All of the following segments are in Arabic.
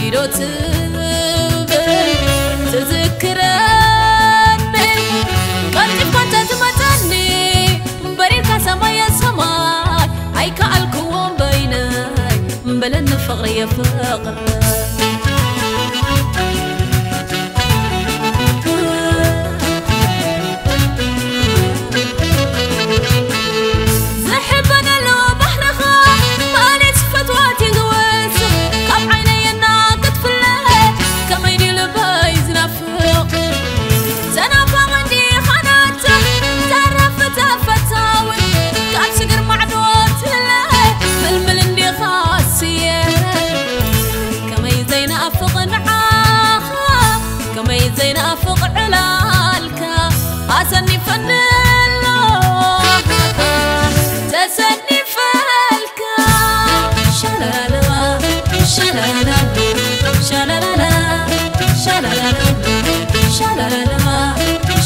حيرو تذكرني قلبي كنت تمتني بريك سماي السماي أي كالكوم بيني بلن فقر يا فقر زين أفق علالك أسني فنلو تسني فالك شلالا شلالا شلالا شلالا شلالا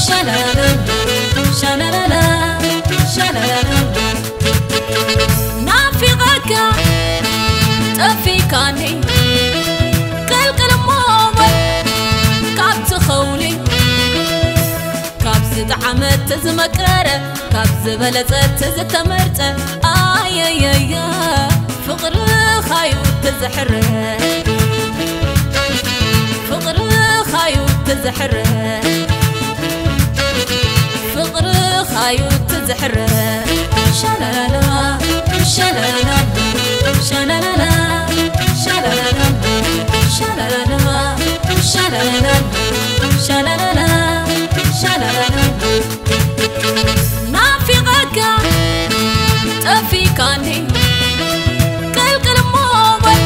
شلالا شلالا شلالا نافقك تفيكاني دعمت تزمكره كابز بلزت تزتمرته آي فقر خايو تزحره فقر خايو تزحره فقر خايو تزحره شلالا شلالا شلالا شلالا شلالا شلالا شلالا نافقك تفيكاني كالكل موبل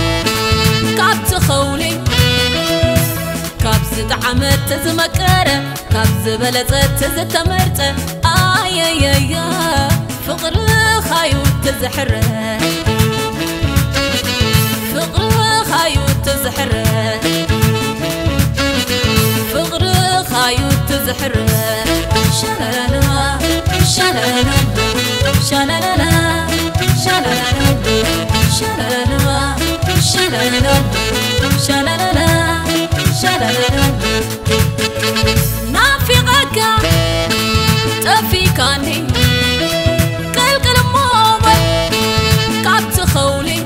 كابت خولي كابز دعمت تزمكره كابز بلزت تزتمرته آي فقر خايو تزحره فقر خايو تزحره فقر خايو تزحره شلالا شلالا شلالا شلالا شلالا شلالا شلالا شلالا نافقك تفيكاني كالكل موبل كابت خولي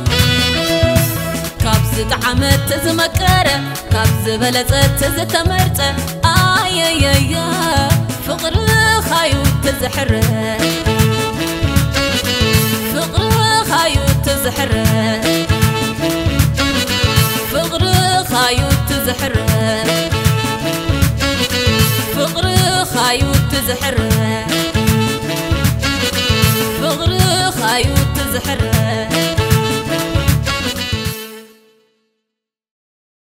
كابز دعمت تزمكره كابز بلزت تزتمرته آي فقر خايو تزحره فقر خايو تزحره فقر خايو تزحره فقر خايو تزحره فقر خايو تزحره